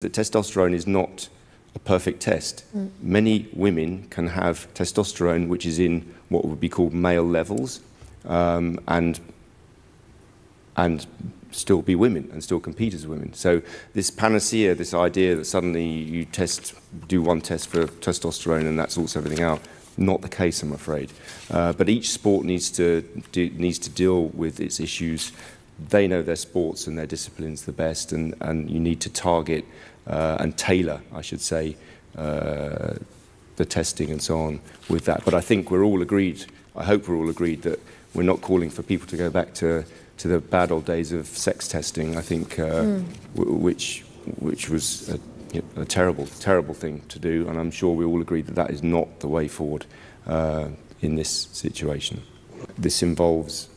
that testosterone is not a perfect test. Many women can have testosterone which is in what would be called male levels, and still be women and still compete as women. So this panacea, this idea that suddenly you do one test for testosterone and that sorts everything out, not the case, I'm afraid. But each sport needs to deal with its issues. They know their sports and their disciplines the best, and you need to target and tailor, I should say, the testing and so on with that. But I think we're all agreed, I hope we're all agreed, that we're not calling for people to go back to the bad old days of sex testing, I think, which was a terrible, terrible thing to do, and I'm sure we all agree that that is not the way forward in this situation. This involves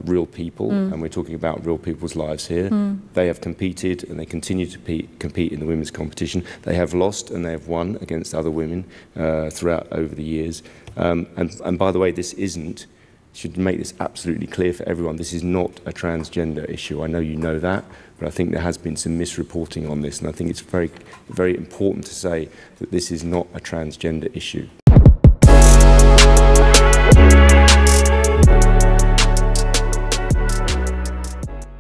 real people, and we're talking about real people's lives here. They have competed and they continue to compete in the women's competition. They have lost and they have won against other women throughout over the years. And by the way, this should make this absolutely clear for everyone. This is not a transgender issue. I know you know that, but I think there has been some misreporting on this, and I think it's very, very important to say that this is not a transgender issue.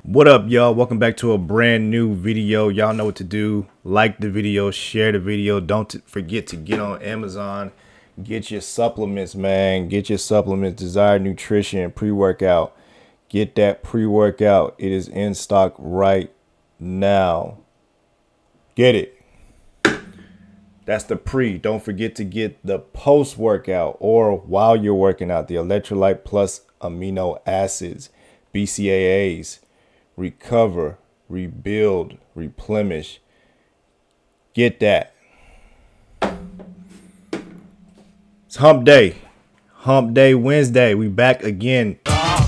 What up, y'all? Welcome back to a brand new video. Y'all know what to do. Like the video, share the video. Don't forget to get on Amazon. Get your supplements, man. Get your supplements. Desired Nutrition pre-workout. Get that pre-workout. It is in stock right now. Get it. That's the pre. Don't forget to get the post-workout or while you're working out. The Electrolyte plus amino acids, BCAAs. Recover, rebuild, replenish. Get that. It's hump day. Hump day Wednesday. We back again. Come on.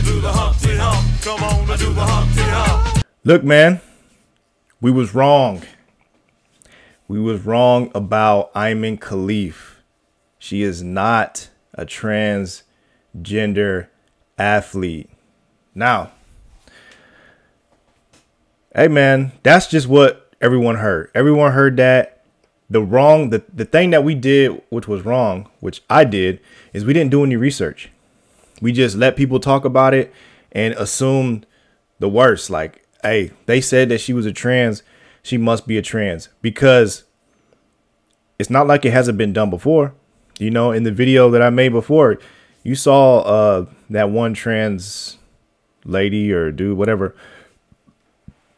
Do the Humpty Hump. Come on, do the Humpty Hump. Look, man. We was wrong. We was wrong about Ayman Khalif. She is not a transgender athlete. Now, hey man, that's just what everyone heard. Everyone heard that. The thing that we did, which was wrong, which I did, is we didn't do any research. We just let people talk about it and assumed the worst. Like, hey, they said that she was a trans, she must be a trans, because it's not like it hasn't been done before. You know, in the video that I made before, you saw that one trans lady or dude, whatever.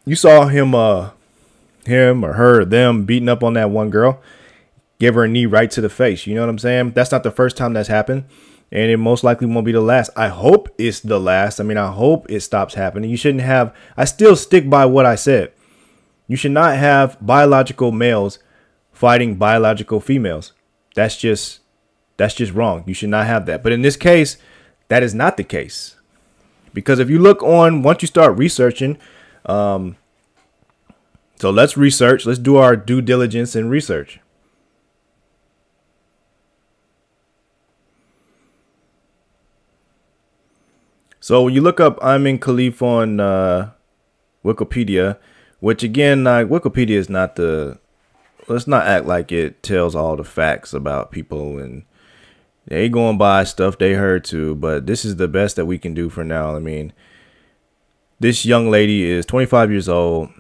You saw him or her or them beating up on that one girl, give her a knee right to the face. You know what I'm saying? That's not the first time that's happened, and it most likely won't be the last. I hope it's the last. I mean, I hope it stops happening. You shouldn't have. I still stick by what I said. You should not have biological males fighting biological females. That's just wrong. You should not have that. But in this case, that is not the case. Because if you look on, once you start researching, so let's research. Let's do our due diligence and research. So when you look up Ayman Khalif on Wikipedia, which again, Wikipedia is not the, let's not act like it tells all the facts about people, and they going by stuff they heard too, but this is the best that we can do for now. I mean, this young lady is 25 years old.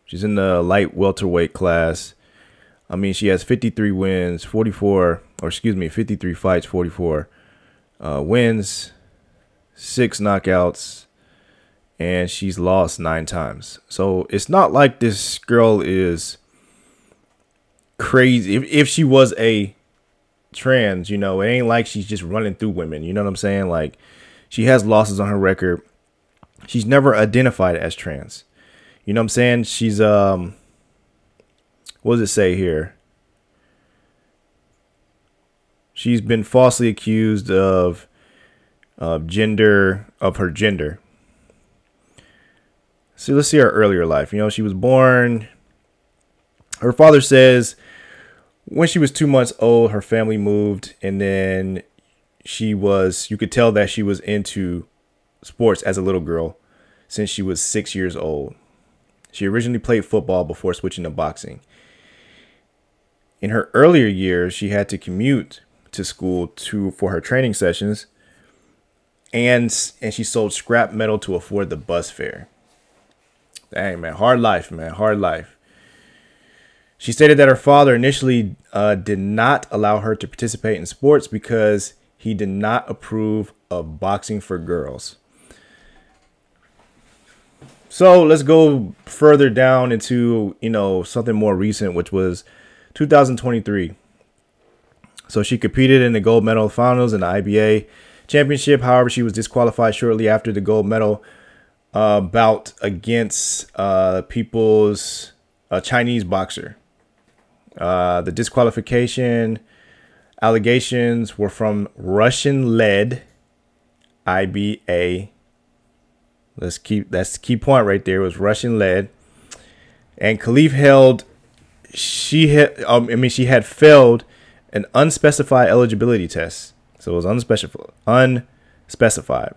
She's in the light welterweight class. I mean, she has 53 wins, 53 fights, 44 wins, 6 knockouts, and she's lost 9 times. So it's not like this girl is crazy. If she was a trans, you know, it ain't like she's just running through women. You know what I'm saying? Like, she has losses on her record. She's never identified as trans. You know what I'm saying? She's what does it say here? She's been falsely accused of her gender. See, let's see her earlier life. You know, she was born, her father says when she was 2 months old, her family moved, and then you could tell that she was into sports as a little girl. since she was 6 years old. She originally played football before switching to boxing. In her earlier years, she had to commute to school for her training sessions, and she sold scrap metal to afford the bus fare. Dang, man, hard life, man, hard life. She stated that her father initially did not allow her to participate in sports because he did not approve of boxing for girls. So let's go further down into, something more recent, which was 2023. So she competed in the gold medal finals in the IBA championship. However, she was disqualified shortly after the gold medal bout against people's Chinese boxer. The disqualification allegations were from Russian-led IBA. That's the key point right there. It was Russian-led, and Khalif she had failed an unspecified eligibility test. So it was unspecified.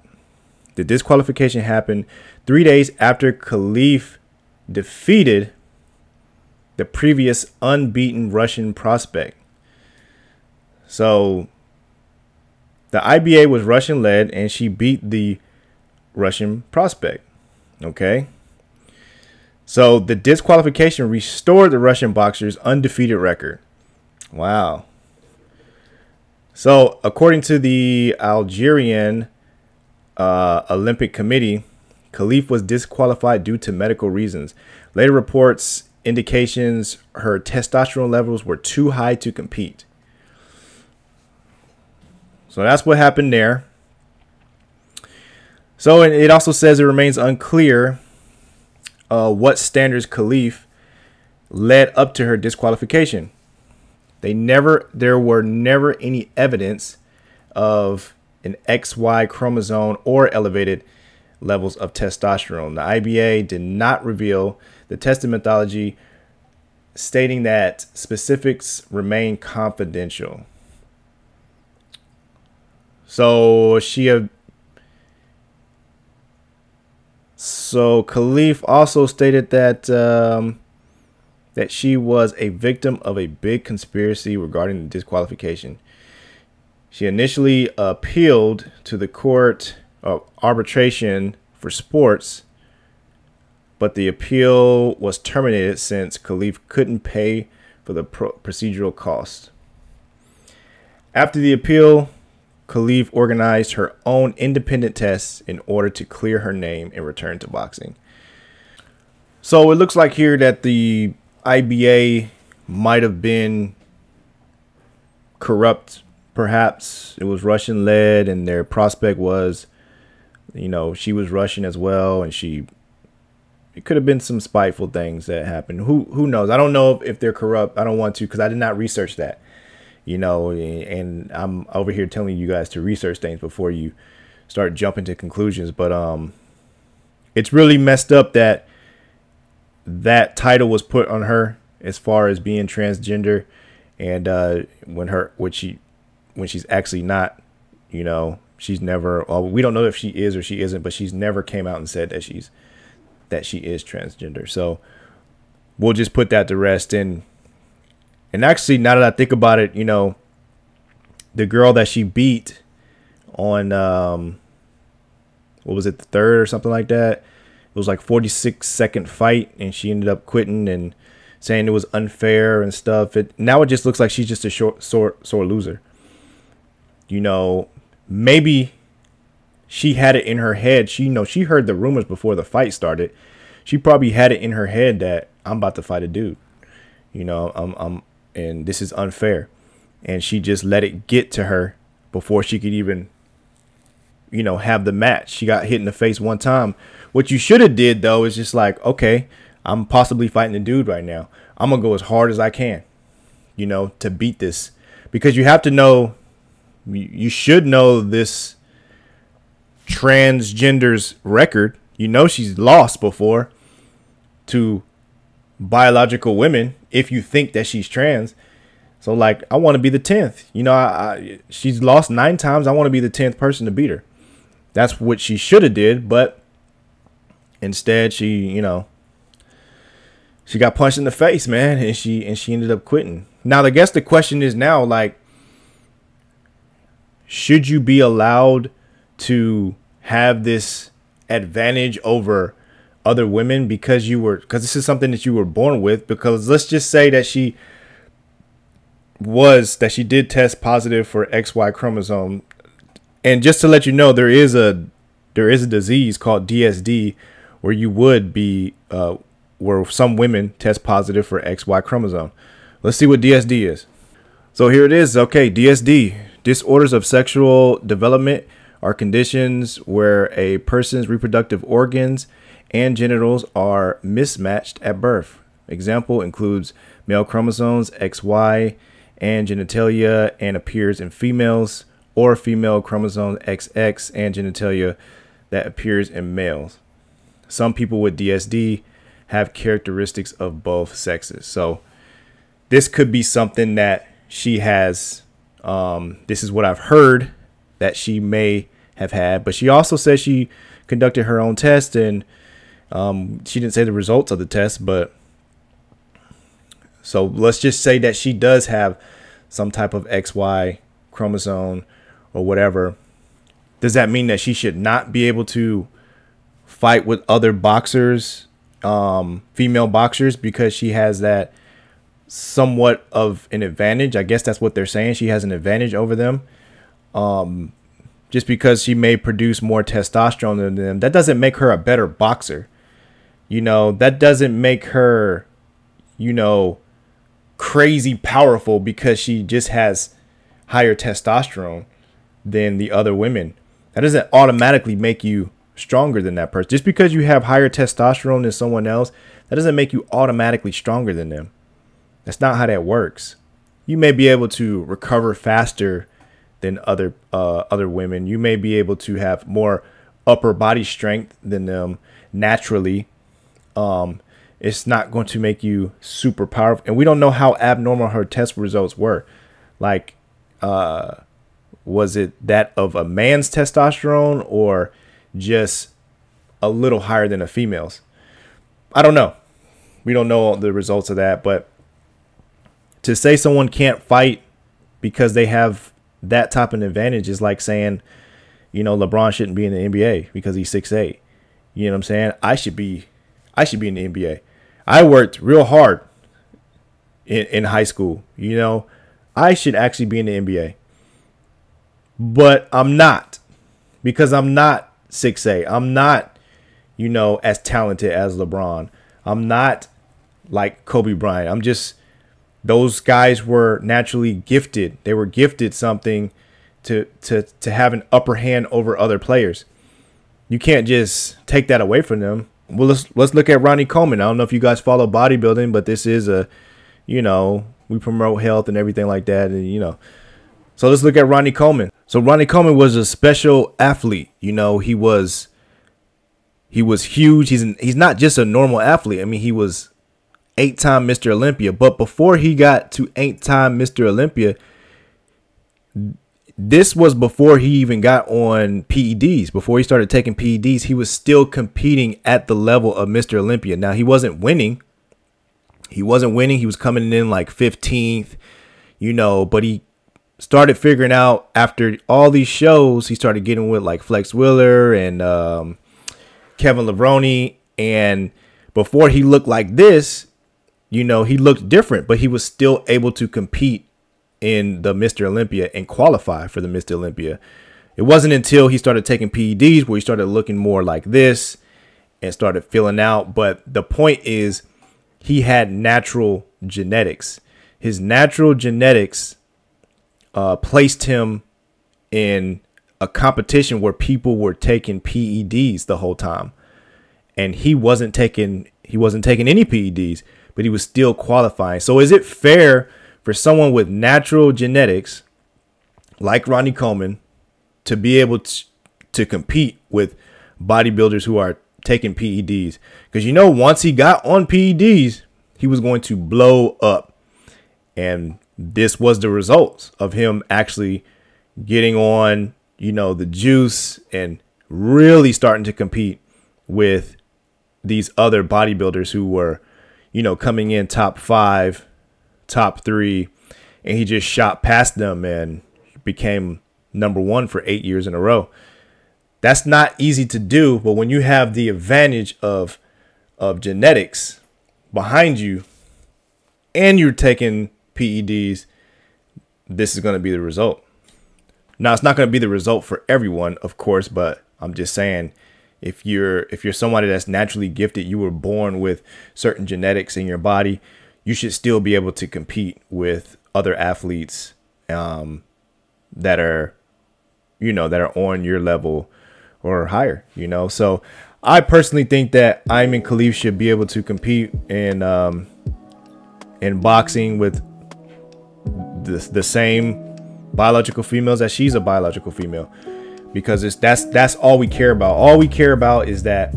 The disqualification happened 3 days after Khalif defeated the previous unbeaten Russian prospect. So the IBA was Russian-led, and she beat the Russian prospect. Okay. So the disqualification restored the Russian boxer's undefeated record. Wow. So according to the Algerian Olympic Committee, Khalif was disqualified due to medical reasons. Later reports indications her testosterone levels were too high to compete. So that's what happened there. So it also says it remains unclear what standards Khalif led up to her disqualification. There were never any evidence of an XY chromosome or elevated levels of testosterone. The IBA did not reveal the testing methodology, stating that specifics remain confidential. So Khalif also stated that that she was a victim of a big conspiracy regarding the disqualification. She initially appealed to the Court of Arbitration for Sports, but the appeal was terminated since Khalif couldn't pay for the procedural costs. After the appeal, Khalif organized her own independent tests in order to clear her name and return to boxing. So it looks like here that the IBA might have been corrupt. Perhaps it was Russian led, and their prospect was, she was Russian as well, and it could have been some spiteful things that happened. Who knows? I don't know if they're corrupt. I don't want to, because I did not research that. And I'm over here telling you guys to research things before you start jumping to conclusions. But it's really messed up that that title was put on her as far as being transgender, and when she's actually not. She's never. We don't know if she is or she isn't, but she's never came out and said that she is transgender. So we'll just put that to rest. And actually, now that I think about it, the girl that she beat on, what was it, the third or something like that? It was like 46-second fight, and she ended up quitting and saying it was unfair and stuff. Now it just looks like she's just a sore loser. Maybe she had it in her head. She heard the rumors before the fight started. She probably had it in her head that I'm about to fight a dude. And this is unfair. And she just let it get to her before she could even, have the match. She got hit in the face one time. What you should have did, though, is just like, okay, I'm possibly fighting a dude right now. I'm going to go as hard as I can, to beat this. Because you have to know, you should know this transgender's record. She's lost before to biological women if you think that she's trans. So I want to be the 10th. She's lost 9 times. I want to be the 10th person to beat her. That's what she should have did, but Instead, she got punched in the face, man, and she ended up quitting. Now, I guess the question is now, like, should you be allowed to have this advantage over other women because this is something that you were born with? Because let's just say that she did test positive for XY chromosome. And just to let you know, there is a disease called DSD where you would be where some women test positive for XY chromosome. Let's see what DSD is. So here it is. Okay, DSD, disorders of sexual development, are conditions where a person's reproductive organs and genitals are mismatched at birth. Example includes male chromosomes XY and genitalia and appears in females, or female chromosome XX and genitalia that appears in males. Some people with DSD have characteristics of both sexes. So this could be something that she has. This is what I've heard that she may have had, but she also said she conducted her own test, and she didn't say the results of the test. But so let's just say that she does have some type of XY chromosome or whatever. Does that mean that she should not be able to fight with other boxers, female boxers, because she has that somewhat of an advantage? I guess that's what they're saying. She has an advantage over them. Just because she may produce more testosterone than them, that doesn't make her a better boxer. That doesn't make her, crazy powerful because she just has higher testosterone than the other women. That doesn't automatically make you stronger than that person. Just because you have higher testosterone than someone else, that doesn't make you automatically stronger than them. That's not how that works. You may be able to recover faster than other women. You may be able to have more upper body strength than them naturally. It's not going to make you super powerful. And we don't know how abnormal her test results were. Like, was it that of a man's testosterone or just a little higher than a female's? I don't know. We don't know the results of that. But to say someone can't fight because they have that type of advantage is like saying, LeBron shouldn't be in the NBA because he's 6'8". You know what I'm saying? I should be in the NBA. I worked real hard in high school. I should actually be in the NBA. But I'm not, because I'm not 6'8". I'm not, as talented as LeBron. I'm not like Kobe Bryant. I'm just, those guys were naturally gifted. They were gifted something to have an upper hand over other players. You can't just take that away from them. Well, let's look at Ronnie Coleman. I don't know if you guys follow bodybuilding, but this is we promote health and everything like that. And, so let's look at Ronnie Coleman. So Ronnie Coleman was a special athlete. He was huge. He's not just a normal athlete. I mean, he was 8-time Mr. Olympia. But before he got to 8-time Mr. Olympia, this was before he even got on PEDs. Before he started taking PEDs, he was still competing at the level of Mr. Olympia. Now, he wasn't winning. He was coming in like 15th, but he started figuring out after all these shows, he started getting with like Flex Wheeler and Kevin Levrone. And before he looked like this, he looked different, but he was still able to compete in the Mr. Olympia and qualify for the Mr. Olympia. It wasn't until he started taking PEDs where he started looking more like this and started filling out. But the point is, he had natural genetics. His natural genetics placed him in a competition where people were taking PEDs the whole time, and he wasn't taking any PEDs, but he was still qualifying. So is it fair for someone with natural genetics like Ronnie Coleman to be able to compete with bodybuilders who are taking PEDs? Because once he got on PEDs, he was going to blow up. And this was the results of him actually getting on, the juice and really starting to compete with these other bodybuilders who were, you know, coming in top 5, top 3, and he just shot past them and became number 1 for 8 years in a row. That's not easy to do, but when you have the advantage of genetics behind you and you're taking PEDs, this is going to be the result. Now, it's not going to be the result for everyone, of course, but I'm just saying, if you're somebody that's naturally gifted, you were born with certain genetics in your body, you should still be able to compete with other athletes that are, you know, that are on your level or higher, you know. So I personally think that Ayman Khalif should be able to compete in boxing with the same biological females as she's a biological female, because that's all we care about. All we care about is that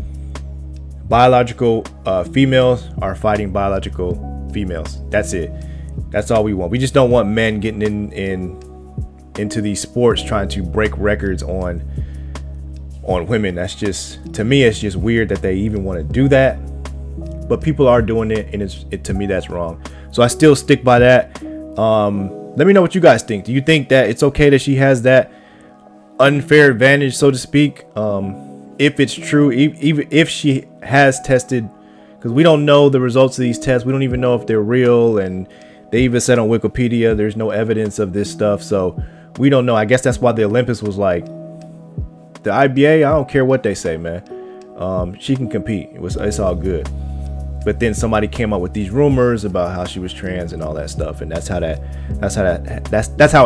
biological females are fighting biological females. That's it. That's all we want. We just don't want men getting into these sports trying to break records on women. That's just, to me, it's just weird that they even want to do that. But people are doing it, and to me, that's wrong. So I still stick by that. Let me know what you guys think. Do you think that it's okay that she has that unfair advantage, so to speak? If it's true, even if she has tested, because we don't know the results of these tests. We don't even know if they're real, and they even said on Wikipedia there's no evidence of this stuff, so we don't know. I guess that's why the Olympics was like, the IBA, I don't care what they say, man. She can compete. It's all good. But then somebody came up with these rumors about how she was trans and all that stuff, and that's how it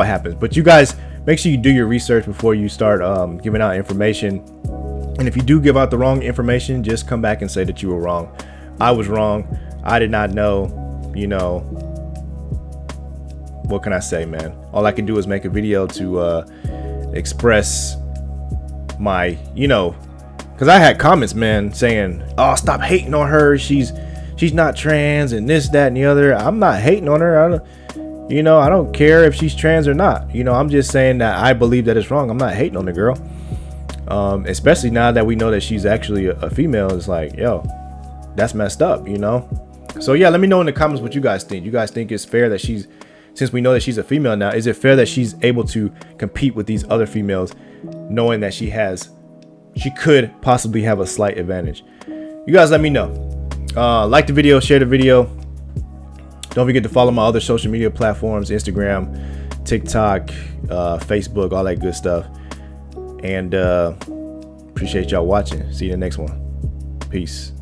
happens. But you guys, make sure you do your research before you start giving out information. And if you do give out the wrong information, just come back and say that you were wrong. I was wrong. I did not know. You know, what can I say, man? All I can do is make a video to express my, you know, because I had comments, man, saying, oh, stop hating on her, she's not trans and this, that, and the other. I'm not hating on her. I don't care if she's trans or not. You know, I'm just saying that I believe that it's wrong. I'm not hating on the girl, especially now that we know that she's actually a female. It's like, yo, that's messed up, you know. So yeah, let me know in the comments what you guys think. You guys think it's fair that since we know that she's a female now, is it fair that she's able to compete with these other females, knowing that she could possibly have a slight advantage? You guys let me know. Like the video, share the video. Don't forget to follow my other social media platforms: Instagram, TikTok, Facebook, all that good stuff. And appreciate y'all watching. See you in the next one. Peace.